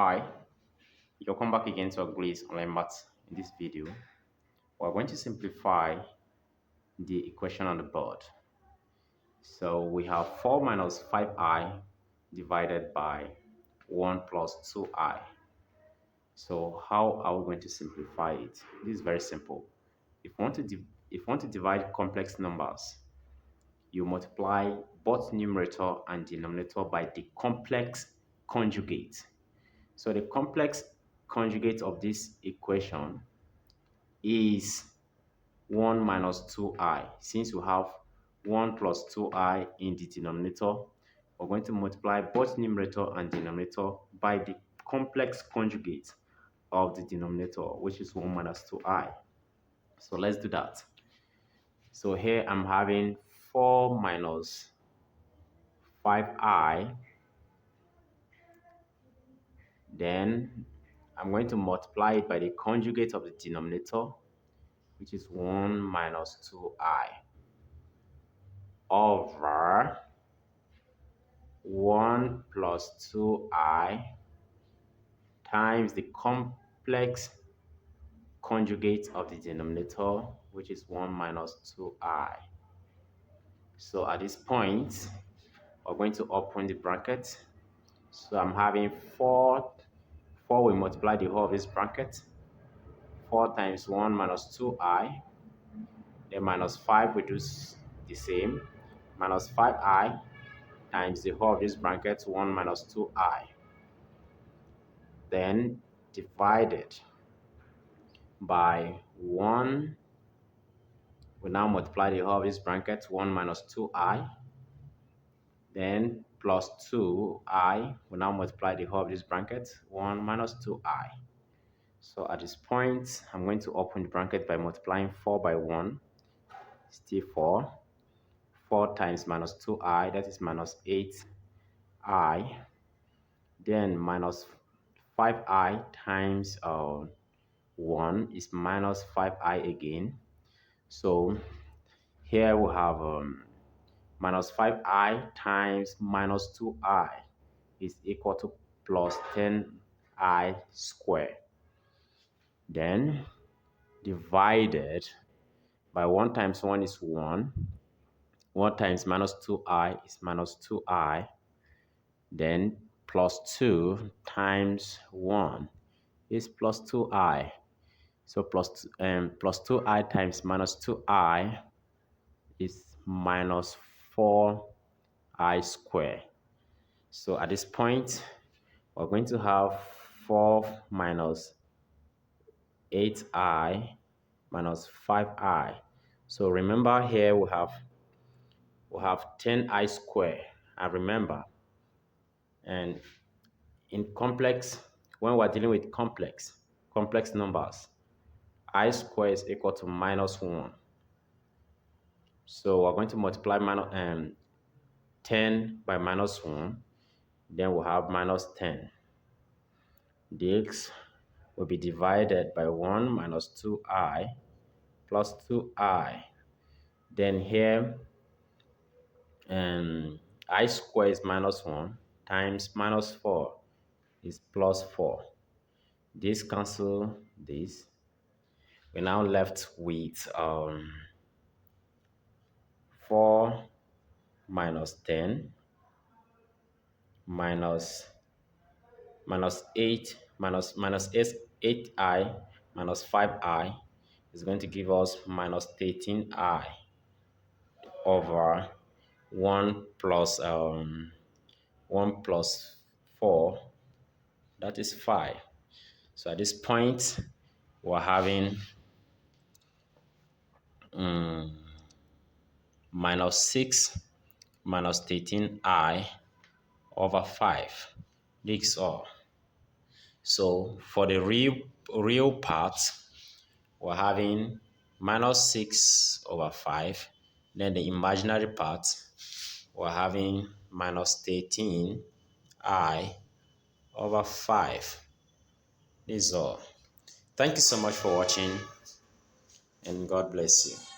Hi, welcome back again to Agrees Online Maths. In this video, we're going to simplify the equation on the board. So we have 4 minus 5i divided by 1 plus 2i. So how are we going to simplify it? This is very simple. If you want to divide complex numbers, you multiply both numerator and denominator by the complex conjugate. So the complex conjugate of this equation is 1 minus 2i. Since we have 1 plus 2i in the denominator, we're going to multiply both numerator and denominator by the complex conjugate of the denominator, which is 1 minus 2i. So let's do that. So here I'm having 4 minus 5i. Then I'm going to multiply it by the conjugate of the denominator, which is 1 minus 2i, over 1 plus 2i times the complex conjugate of the denominator, which is 1 minus 2i. So at this point, we're going to open the bracket. So I'm having 4 will multiply the whole of this bracket. 4 times 1 minus 2i. Then minus 5 will do the same. Minus 5i times the whole of this bracket, 1 minus 2i. Then divided by 1. We now multiply the whole of this bracket, 1 minus 2i. Then plus 2i. We now multiply the whole of this bracket, 1 minus 2i. So at this point, I'm going to open the bracket by multiplying 4 by 1. Still 4. 4 times minus 2i, that is minus 8i. Then minus 5i times 1 is minus 5i again. So here we have minus 5i times minus 2i is equal to plus 10i squared. Then divided by 1 times 1 is 1. 1 times minus 2i is minus 2i. Then plus 2 times 1 is plus 2i. So plus 2i times minus 2i is minus 4i squared. So at this point, we're going to have 4 minus 8i minus 5i. So remember here we have 10i squared. And remember, and in complex, when we're dealing with complex numbers, I squared is equal to minus 1. So we're going to multiply 10 by minus 1. Then we'll have minus 10. This will be divided by 1 minus 2i plus 2i. Then here, I squared is minus 1 times minus 4 is plus 4. This cancel this. We're now left with 4 minus 10 minus 8 minus 8i minus 5i is going to give us minus 13i over 1 plus 4, that is 5. So at this point, we're having minus 6 minus 13i over 5. This all. So for the real part, we're having minus 6 over 5. Then the imaginary part, we're having minus 13i over 5. This is all. Thank you so much for watching, and God bless you.